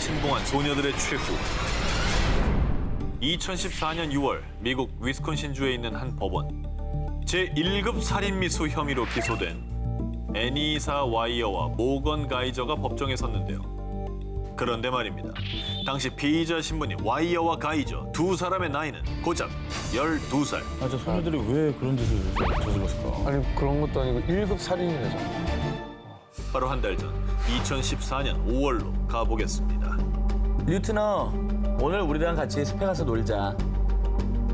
신봉한 소녀들의 최후. 2014년 6월 미국 위스콘신주에 있는 한 법원. 제1급 살인미수 혐의로 기소된 애니사 와이어와 모건 가이저가 법정에 섰는데요. 그런데 말입니다. 당시 피의자 신분인 와이어와 가이저 두 사람의 나이는 고작 12살. 아, 저 소녀들이 왜 그런 짓을 저질렀을까? 아니 그런 것도 아니고 1급 살인이래죠. 바로 한 달 전 2014년 5월로 가보겠습니다. 류트너, 오늘 우리랑 같이 숲에 가서 놀자.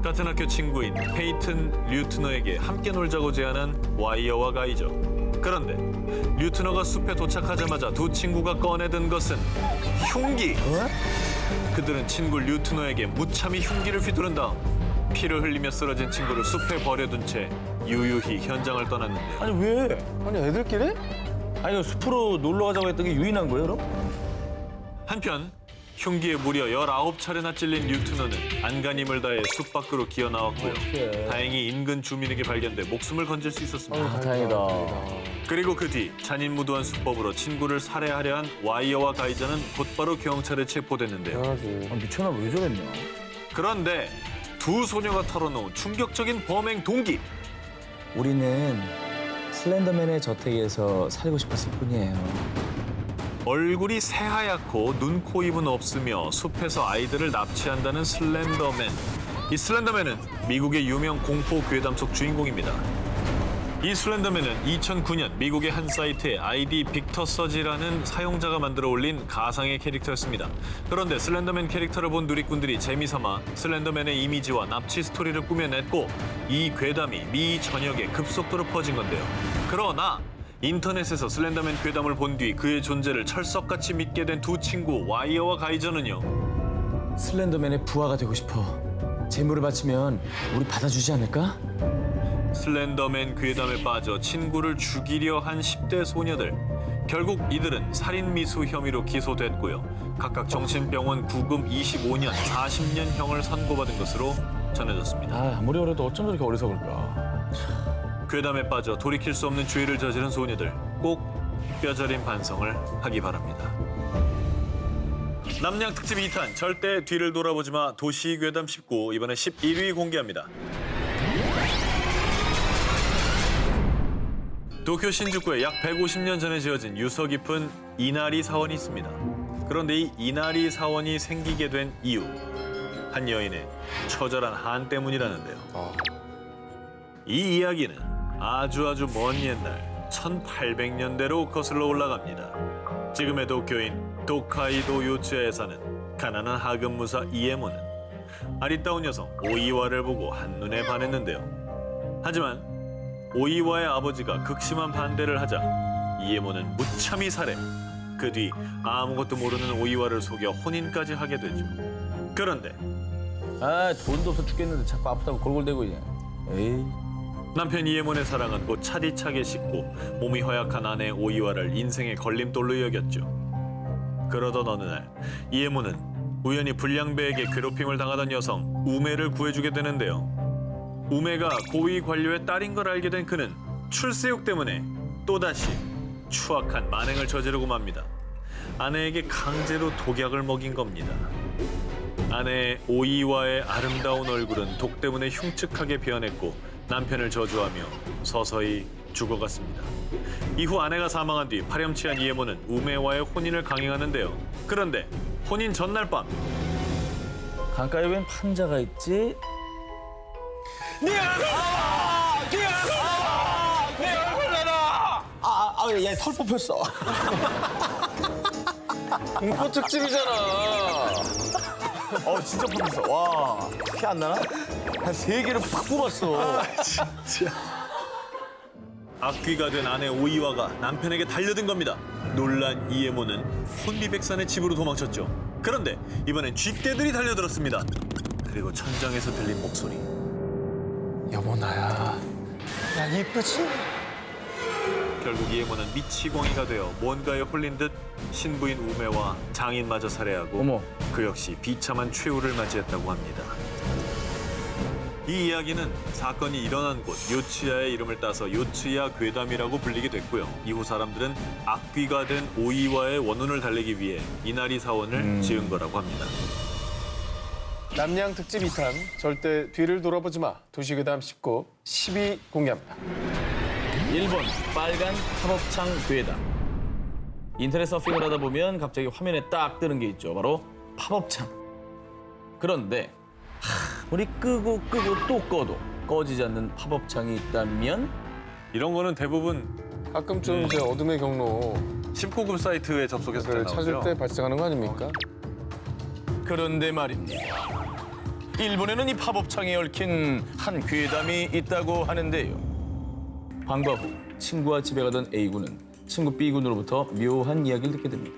같은 학교 친구인 페이튼 류트너에게 함께 놀자고 제안한 와이어와 가이저. 그런데 류트너가 숲에 도착하자마자 두 친구가 꺼내든 것은 흉기. 그들은 친구 류트너에게 무참히 흉기를 휘두른 다음 피를 흘리며 쓰러진 친구를 숲에 버려둔 채 유유히 현장을 떠났는데요. 아니 왜? 아니 애들끼리? 아니 숲으로 놀러 가자고 했던 게 유인한 거예요, 그럼? 한편 흉기에 무려 19차례나 찔린 류트너는 안간힘을 다해 숲 밖으로 기어 나왔고요. 다행히 인근 주민에게 발견돼 목숨을 건질 수 있었습니다. 아, 다행이다. 그리고 그 뒤 잔인무도한 수법으로 친구를 살해하려 한 와이어와 가이저는 곧바로 경찰에 체포됐는데요. 당연하지. 아, 미쳤나 왜 저랬냐? 그런데 두 소녀가 털어놓은 충격적인 범행 동기. 우리는 슬렌더맨의 저택에서 살고 싶었을 뿐이에요. 얼굴이 새하얗고 눈, 코, 입은 없으며 숲에서 아이들을 납치한다는 슬렌더맨. 이 슬렌더맨은 미국의 유명 공포 괴담 속 주인공입니다. 이 슬렌더맨은 2009년 미국의 한 사이트에 아이디 빅터 서지라는 사용자가 만들어 올린 가상의 캐릭터였습니다. 그런데 슬렌더맨 캐릭터를 본 누리꾼들이 재미삼아 슬렌더맨의 이미지와 납치 스토리를 꾸며냈고 이 괴담이 미 전역에 급속도로 퍼진 건데요. 그러나 인터넷에서 슬렌더맨 괴담을 본 뒤 그의 존재를 철석같이 믿게 된 두 친구 와이어와 가이저는요. 슬렌더맨의 부하가 되고 싶어. 재물을 바치면 우리 받아주지 않을까? 슬렌더맨 괴담에 빠져 친구를 죽이려 한 10대 소녀들. 결국 이들은 살인미수 혐의로 기소됐고요. 각각 정신병원 구금 25년, 40년형을 선고받은 것으로 전해졌습니다. 아, 아무리 어려도 어쩜 저렇게 어리석을까? 괴담에 빠져 돌이킬 수 없는 죄를 저지른 소녀들. 꼭 뼈저린 반성을 하기 바랍니다. 남양 특집 2탄 절대 뒤를 돌아보지 마 도시 괴담 19 이번에 11위 공개합니다. 도쿄 신주쿠에 약 150년 전에 지어진 유서 깊은 이나리 사원이 있습니다. 그런데 이 이나리 사원이 생기게 된 이유, 한 여인의 처절한 한 때문이라는데요. 이 이야기는 아주 먼 옛날 1800년대로 거슬러 올라갑니다. 지금의 도쿄인 도카이도 요츠야에 사는 가난한 하급무사 이에모는 아리따운 여성 오이와를 보고 한눈에 반했는데요. 하지만 오이와의 아버지가 극심한 반대를 하자 이에모는 무참히 살해. 그 뒤 아무것도 모르는 오이와를 속여 혼인까지 하게 되죠. 그런데 아, 돈도 없어 죽겠는데 자꾸 아프다고 골골대고 그냥. 에이. 남편 이에몬의 사랑은 곧 차디차게 식고 몸이 허약한 아내 오이와를 인생의 걸림돌로 여겼죠. 그러던 어느 날 이에몬은 우연히 불량배에게 괴롭힘을 당하던 여성 우메를 구해주게 되는데요. 우메가 고위 관료의 딸인 걸 알게 된 그는 출세욕 때문에 또다시 추악한 만행을 저지르고 맙니다. 아내에게 강제로 독약을 먹인 겁니다. 아내 오이와의 아름다운 얼굴은 독 때문에 흉측하게 변했고 남편을 저주하며 서서히 죽어갔습니다. 이후 아내가 사망한 뒤 파렴치한 이에모는 우메와의 혼인을 강행하는데요. 그런데 혼인 전날 밤 강가에 웬 판자가 있지? 얘털 뽑혔어. 공포 특집이잖아. 진짜 뽑혔어. 와, 피 안 나나? 한 3개를 팍 뽑았어. 악귀가 된 아내 오이와가 남편에게 달려든 겁니다. 놀란 이에모는 혼비백산의 집으로 도망쳤죠. 그런데 이번엔 쥐떼들이 달려들었습니다. 그리고 천장에서 들린 목소리. 여보 나야. 야 이쁘지? 결국 이에모는 미치광이가 되어 뭔가에 홀린 듯 신부인 우메와 장인마저 살해하고 어머. 그 역시 비참한 최후를 맞이했다고 합니다. 이 이야기는 사건이 일어난 곳 요츠야의 이름을 따서 요츠야 괴담이라고 불리게 됐고요. 이후 사람들은 악귀가 된 오이와의 원혼을 달래기 위해 이나리 사원을 지은 거라고 합니다. 남양 특집 2탄 절대 뒤를 돌아보지 마. 도시괴담 19, 12 공개합니다. 일본 빨간 팝업창 괴담. 인터넷 서핑을 하다 보면 갑자기 화면에 딱 뜨는 게 있죠. 바로 팝업창. 그런데 아무리 끄고 또 꺼도 꺼지지 않는 팝업창이 있다면 이런 거는 대부분 가끔쯤 이제 어둠의 경로 19금 사이트에 접속했을 때 를 나오죠. 찾을 때 발생하는 거 아닙니까? 그런데 말입니다. 일본에는 이 팝업창에 얽힌 한 괴담이 있다고 하는데요. 방과 후 친구와 집에 가던 A군은 친구 B군으로부터 묘한 이야기를 듣게 됩니다.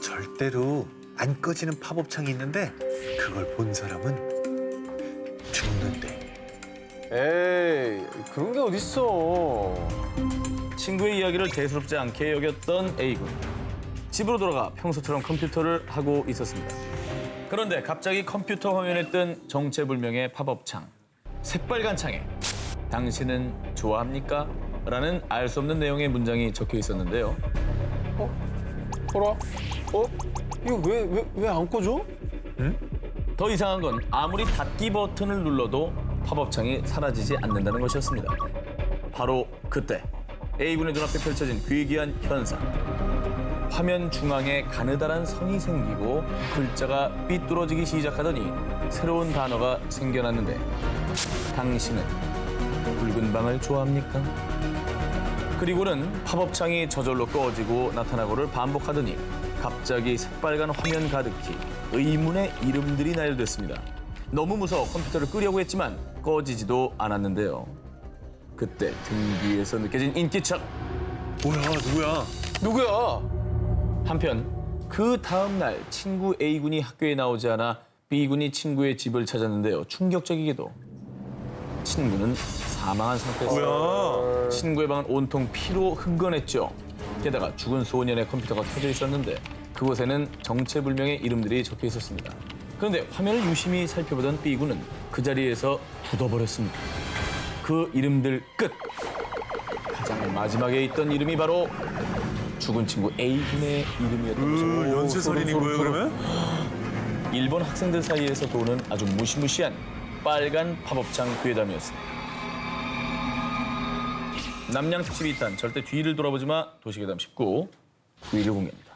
절대로 안 꺼지는 팝업창이 있는데 그걸 본 사람은 죽는데. 에이, 그런 게 어딨어. 친구의 이야기를 대수롭지 않게 여겼던 A군. 집으로 돌아가 평소처럼 컴퓨터를 하고 있었습니다. 그런데 갑자기 컴퓨터 화면에 뜬 정체불명의 팝업창. 새빨간 창에 당신은 좋아합니까? 라는 알 수 없는 내용의 문장이 적혀 있었는데요. 보라? 이거 왜 안 꺼져? 더 이상한 건 아무리 닫기 버튼을 눌러도 팝업창이 사라지지 않는다는 것이었습니다. 바로 그때 A군의 눈앞에 펼쳐진 괴기한 현상. 화면 중앙에 가느다란 선이 생기고 글자가 삐뚤어지기 시작하더니 새로운 단어가 생겨났는데 당신은 붉은 방을 좋아합니까? 그리고는 팝업창이 저절로 꺼지고 나타나고를 반복하더니 갑자기 새빨간 화면 가득히 의문의 이름들이 나열됐습니다. 너무 무서워 컴퓨터를 끄려고 했지만 꺼지지도 않았는데요. 그때 등 뒤에서 느껴진 인기척. 뭐야 누구야? 누구야? 한편 그 다음 날 친구 A군이 학교에 나오지 않아 B군이 친구의 집을 찾았는데요. 충격적이게도 친구는 사망한 상태였어요. 친구의 방은 온통 피로 흥건했죠. 게다가 죽은 소년의 컴퓨터가 켜져 있었는데 그곳에는 정체불명의 이름들이 적혀 있었습니다. 그런데 화면을 유심히 살펴보던 B군은 그 자리에서 굳어버렸습니다. 그 이름들 끝! 가장 마지막에 있던 이름이 바로 죽은 친구 A군의 이름이었던 거죠. 연쇄살인인 거예요 그러면? 일본 학생들 사이에서 도는 아주 무시무시한 빨간 팝업창 괴담이었습니다. 남양 특집 2탄 절대 뒤를 돌아보지 마 도시괴담 19 9위를 공개합니다.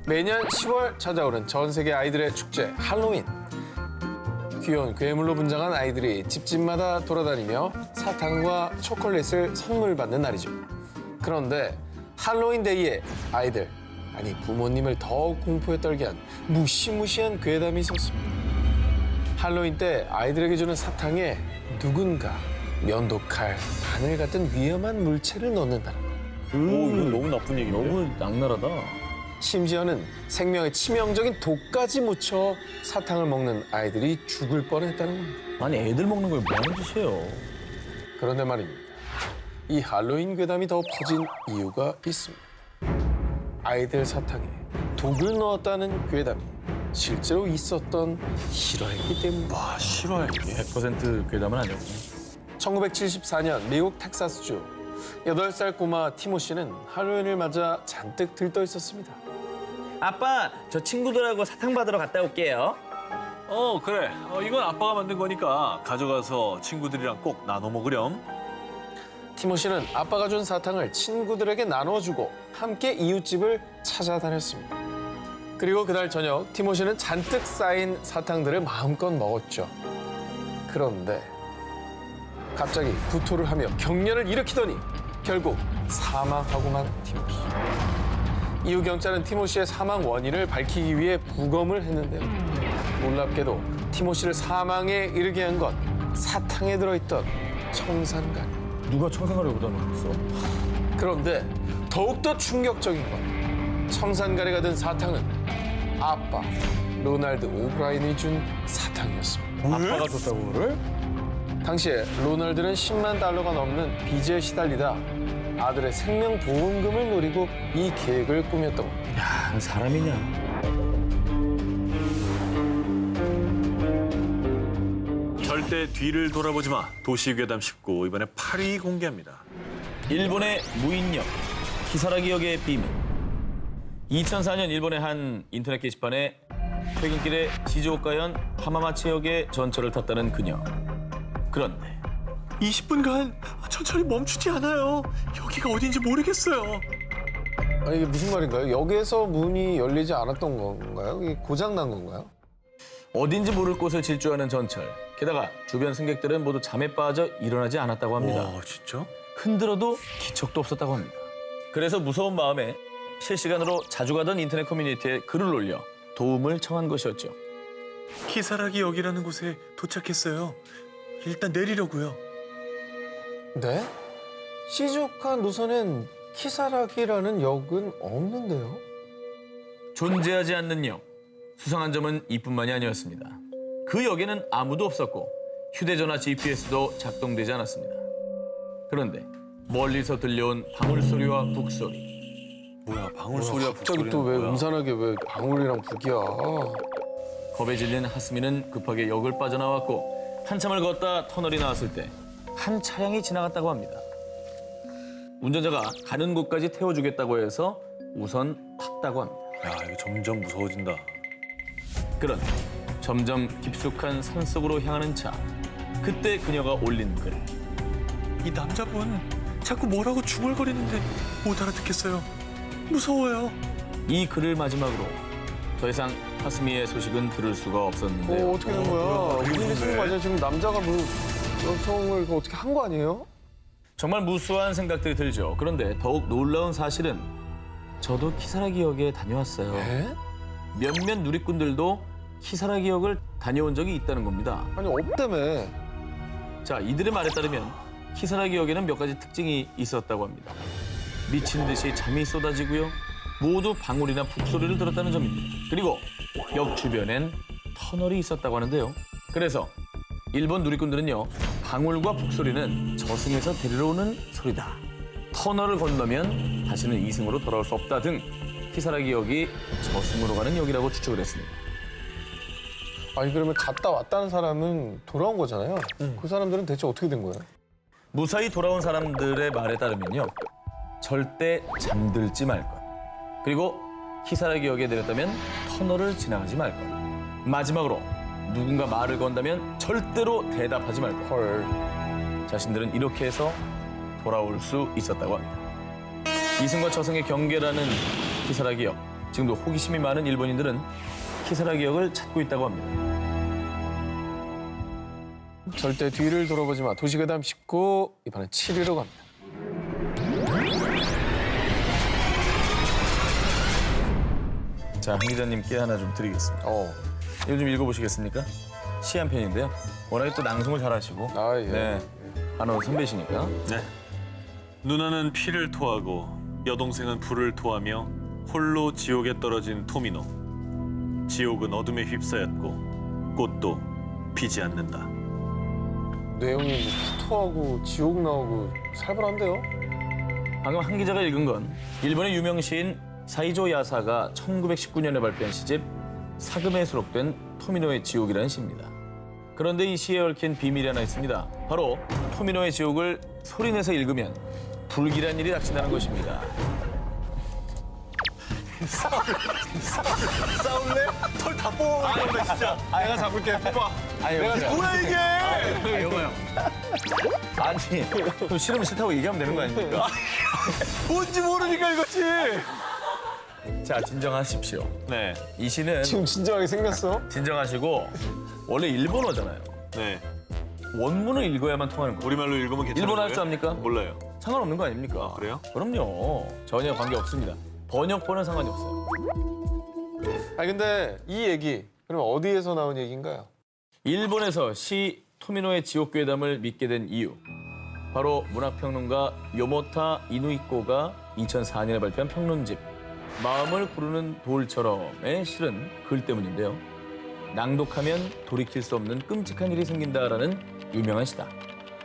매년 10월 찾아오는 전 세계 아이들의 축제 할로윈. 귀여운 괴물로 분장한 아이들이 집집마다 돌아다니며 사탕과 초콜릿을 선물 받는 날이죠. 그런데 할로윈 데이에 아이들, 아니 부모님을 더욱 공포에 떨게 한 무시무시한 괴담이 있었습니다. 할로윈 때 아이들에게 주는 사탕에 누군가 면도칼, 바늘 같은 위험한 물체를 넣는다는 것. 오, 이건 너무 나쁜 얘기인데? 너무 악랄하다. 심지어는 생명에 치명적인 독까지 묻혀 사탕을 먹는 아이들이 죽을 뻔했다는 겁니다. 아니 애들 먹는 걸 뭐 하는 짓이에요? 그런데 말입니다. 이 할로윈 괴담이 더 퍼진 이유가 있습니다. 아이들 사탕에 독을 넣었다는 괴담이 실제로 있었던 실화이기 때문입니다. 와 실화야 이게. 100% 괴담은 아니었고. 1974년 미국 텍사스주 8살 꼬마 티모시는 할로윈을 맞아 잔뜩 들떠 있었습니다. 아빠, 저 친구들하고 사탕 받으러 갔다 올게요. 그래. 이건 아빠가 만든 거니까 가져가서 친구들이랑 꼭 나눠 먹으렴. 티모시는 아빠가 준 사탕을 친구들에게 나눠주고 함께 이웃집을 찾아다녔습니다. 그리고 그날 저녁 티모시는 잔뜩 쌓인 사탕들을 마음껏 먹었죠. 그런데 갑자기 구토를 하며 경련을 일으키더니 결국 사망하고만 티모시. 이후 경찰은 티모시의 사망 원인을 밝히기 위해 부검을 했는데요. 놀랍게도 티모시를 사망에 이르게 한 건 사탕에 들어있던 청산가리. 누가 청산가리 여기다 넣었어? 그런데 더욱더 충격적인 건 청산가리가 든 사탕은 아빠 로날드 오브라인이 준 사탕이었습니다. 아빠가 줬다고 그거를? 당시에 로널드는 10만 달러가 넘는 빚에 시달리다 아들의 생명보험금을 노리고 이 계획을 꾸몄던 겁니다. 야, 사람이냐? 절대 뒤를 돌아보지 마. 도시괴담 19 이번에 8위 공개합니다. 일본의 무인역, 키사라기 역의 비밀. 2004년 일본의 한 인터넷 게시판에 퇴근길에 시즈오카현 하마마치역의 전철을 탔다는 그녀. 그런데 20분간 전철이 멈추지 않아요. 여기가 어딘지 모르겠어요. 아니 이게 무슨 말인가요? 역에서 문이 열리지 않았던 건가요? 이게 고장 난 건가요? 어딘지 모를 곳을 질주하는 전철. 게다가 주변 승객들은 모두 잠에 빠져 일어나지 않았다고 합니다. 와, 진짜? 흔들어도 기척도 없었다고 합니다. 그래서 무서운 마음에 실시간으로 자주 가던 인터넷 커뮤니티에 글을 올려 도움을 청한 것이었죠. 키사라기 역이라는 곳에 도착했어요. 일단 내리려고요. 네? 시즈오카 노선엔 키사라기라는 역은 없는데요? 존재하지 않는 역. 수상한 점은 이뿐만이 아니었습니다. 그 역에는 아무도 없었고 휴대전화 GPS도 작동되지 않았습니다. 그런데 멀리서 들려온 방울 소리와 북 소리. 뭐야, 방울 소리와 갑자기 또 왜 음산하게 왜 방울이랑 북이야? 겁에 질린 하스미는 급하게 역을 빠져나왔고 한참을 걷다 터널이 나왔을 때 한 차량이 지나갔다고 합니다. 운전자가 가는 곳까지 태워주겠다고 해서 우선 탔다고 합니다. 야, 이거 점점 무서워진다. 그런데 점점 깊숙한 산속으로 향하는 차. 그때 그녀가 올린 글. 이 남자분 자꾸 뭐라고 중얼거리는데 못 알아듣겠어요. 무서워요. 이 글을 마지막으로 더 이상 하스미의 소식은 들을 수가 없었는데요. 어떻게 된 거야? 무슨 일 있는 거 아니야? 지금 남자가 뭐 여성을 이거 어떻게 한 거 아니에요? 정말 무수한 생각들이 들죠. 그런데 더욱 놀라운 사실은 저도 키사라기 역에 다녀왔어요. 에? 몇몇 누리꾼들도 키사라기 역을 다녀온 적이 있다는 겁니다. 아니 없다며. 자, 이들의 말에 따르면 키사라기 역에는 몇 가지 특징이 있었다고 합니다. 미친 듯이 잠이 쏟아지고요. 모두 방울이나 북소리를 들었다는 점입니다. 그리고 역 주변엔 터널이 있었다고 하는데요. 그래서 일본 누리꾼들은요. 방울과 북소리는 저승에서 데리러 오는 소리다. 터널을 건너면 다시는 이승으로 돌아올 수 없다 등 키사라기 역이 저승으로 가는 역이라고 추측을 했습니다. 아니 그러면 갔다 왔다는 사람은 돌아온 거잖아요. 그 사람들은 대체 어떻게 된 거예요? 무사히 돌아온 사람들의 말에 따르면요. 절대 잠들지 말 것. 그리고 키사라기 역에 내렸다면 터널을 지나가지 말 것. 마지막으로 누군가 말을 건다면 절대로 대답하지 말 것. 헐. 자신들은 이렇게 해서 돌아올 수 있었다고 합니다. 이승과 저승의 경계라는 키사라기 역. 지금도 호기심이 많은 일본인들은 키사라기 역을 찾고 있다고 합니다. 절대 뒤를 돌아보지 마. 도시괴담 19 이번엔 7위로 갑니다. 자, 한 기자님께 하나 좀 드리겠습니다. 이거 좀 읽어보시겠습니까? 시 한 편인데요. 워낙에 또 낭송을 잘하시고 아 예. 네, 아나운서 선배시니까. 네. 누나는 피를 토하고 여동생은 불을 토하며 홀로 지옥에 떨어진 토미노. 지옥은 어둠에 휩싸였고 꽃도 피지 않는다. 내용이 뭐 후토하고 지옥 나오고 살벌한데요? 방금 한 기자가 읽은 건 일본의 유명 시인 사이조 야사가 1919년에 발표한 시집 사금에 수록된 토미노의 지옥이라는 시입니다. 그런데 이 시에 얽힌 비밀이 하나 있습니다. 바로 토미노의 지옥을 소리내서 읽으면 불길한 일이 닥친다는 것입니다. 싸울래? 털 다 뽑아버린다 진짜. 내가 잡을게. 뽑아. 내가 뭐야 이게? 여보요. 아니, 그럼 싫으면 싫다고 얘기하면 되는 거 아닙니까? 뭔지 모르니까 이거지. 자, 진정하십시오. 네, 이 시는 지금 진정하게 생겼어? 진정하시고 원래 일본어잖아요. 네. 원문을 읽어야만 통하는 거예요. 우리말로 읽으면 괜찮은 일본어 할 거예요? 줄 압니까? 몰라요. 상관없는 거 아닙니까? 그래요? 그럼요. 전혀 관계 없습니다. 번역본은 상관이 없어요. 아니 근데 이 얘기 그러면 어디에서 나온 얘기인가요? 일본에서 시 토미노의 지옥괴담을 믿게 된 이유. 바로 문학평론가 요모타 이누이코가 2004년에 발표한 평론집 마음을 구르는 돌처럼의 실은 글 때문인데요. 낭독하면 돌이킬 수 없는 끔찍한 일이 생긴다라는 유명한 시다.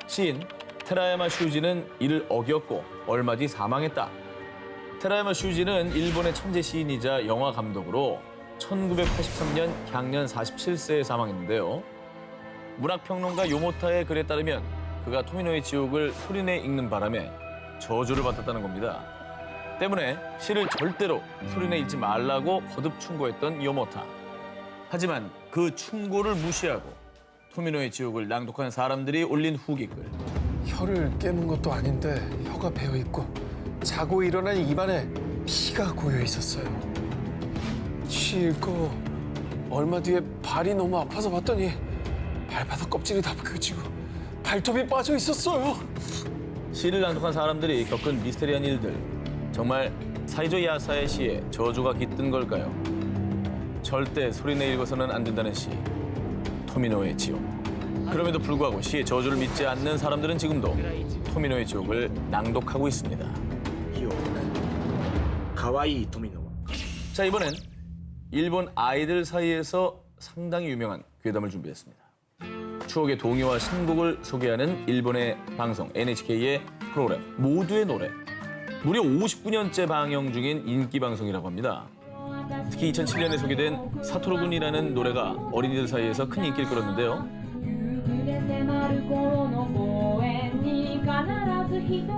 시인 테라야마 슈지는 이를 어겼고 얼마 뒤 사망했다. 테라야마 슈지는 일본의 천재 시인이자 영화 감독으로 1983년 향년 47세에 사망했는데요. 문학평론가 요모타의 글에 따르면 그가 토미노의 지옥을 소리내 읽는 바람에 저주를 받았다는 겁니다. 때문에 시를 절대로 소리내 읽지 말라고 거듭 충고했던 요모타. 하지만 그 충고를 무시하고 토미노의 지옥을 낭독한 사람들이 올린 후기글. 혀를 깨문 것도 아닌데 혀가 베어 있고 자고 일어난 입안에 피가 고여 있었어요. 시 읽고 얼마 뒤에 발이 너무 아파서 봤더니 발바닥 껍질이 다 벗겨지고 발톱이 빠져 있었어요. 시를 낭독한 사람들이 겪은 미스테리한 일들. 정말 사이조 야사의 시에 저주가 깃든 걸까요? 절대 소리내 읽어서는 안 된다는 시, 토미노의 지옥. 그럼에도 불구하고 시의 저주를 믿지 않는 사람들은 지금도 토미노의 지옥을 낭독하고 있습니다. 가와이 토미노. 자, 이번엔 일본 아이들 사이에서 상당히 유명한 괴담을 준비했습니다. 추억의 동요와 신곡을 소개하는 일본의 방송 NHK의 프로그램 모두의 노래. 무려 59년째 방영 중인 인기 방송이라고 합니다. 특히 2007년에 소개된 사토루 군이라는 노래가 어린이들 사이에서 큰 인기를 끌었는데요.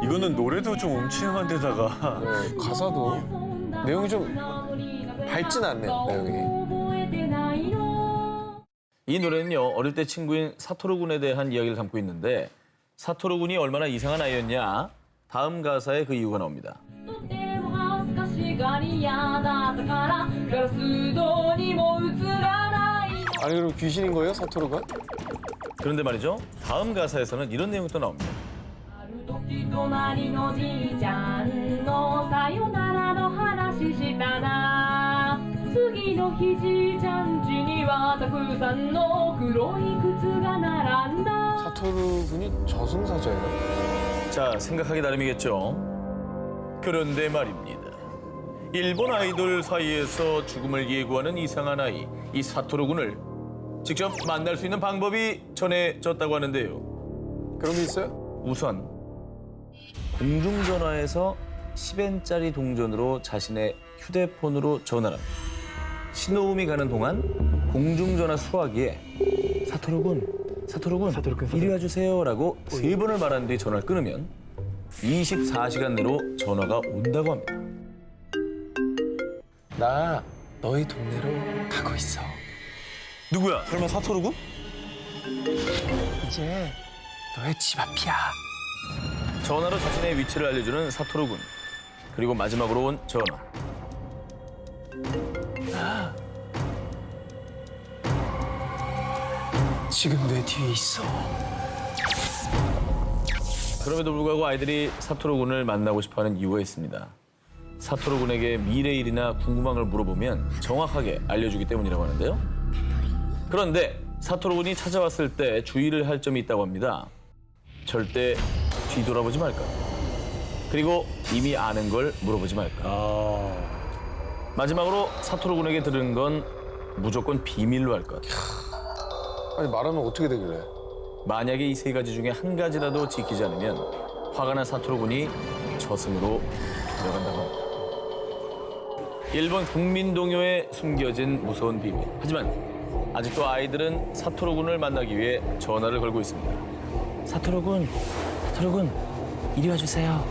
이거는 노래도 좀 음침한 데다가 네, 가사도 내용이 좀 밝진 않네요, 내용이. 이 노래는요, 어릴 때 친구인 사토루 군에 대한 이야기를 담고 있는데 사토루 군이 얼마나 이상한 아이였냐, 다음 가사에 그 이유가 나옵니다. 아니 그럼 귀신인 거예요, 사토루가? 그런데 말이죠, 다음 가사에서는 이런 내용이 또 나옵니다. 사토루 군이 저승사자예요? 자, 생각하기 나름이겠죠. 그런데 말입니다. 일본 아이돌 사이에서 죽음을 예고하는 이상한 아이, 이 사토루 군을 직접 만날 수 있는 방법이 전해졌다고 하는데요. 그런 게 있어요? 우선 공중전화에서 10엔짜리 동전으로 자신의 휴대폰으로 전화를 합니다. 신호음이 가는 동안 공중전화 수화기에 사토루 군, 이리 와주세요라고 3번을 말한 뒤 전화를 끊으면 24시간 내로 전화가 온다고 합니다. 나 너희 동네로 가고 있어. 누구야? 설마 사토루군? 이제 너의 집 앞이야. 전화로 자신의 위치를 알려주는 사토루 군. 그리고 마지막으로 온 전화. 지금 내 뒤에 있어. 그럼에도 불구하고 아이들이 사토루 군을 만나고 싶어하는 이유가 있습니다. 사토루 군에게 미래 일이나 궁금한 걸 물어보면 정확하게 알려주기 때문이라고 하는데요. 그런데 사토루 군이 찾아왔을 때 주의를 할 점이 있다고 합니다. 절대 뒤돌아보지 말까. 그리고 이미 아는 걸 물어보지 말까. 마지막으로 사토루 군에게 들은 건 무조건 비밀로 할 것. 아니 말하면 어떻게 되길래? 만약에 이 3가지 중에 한 가지라도 지키지 않으면 화가 난 사토루 군이 저승으로 들어간다고 합니다. 일본 국민 동요에 숨겨진 무서운 비밀. 하지만 아직도 아이들은 사토루 군을 만나기 위해 전화를 걸고 있습니다. 사토루 군, 이리 와주세요.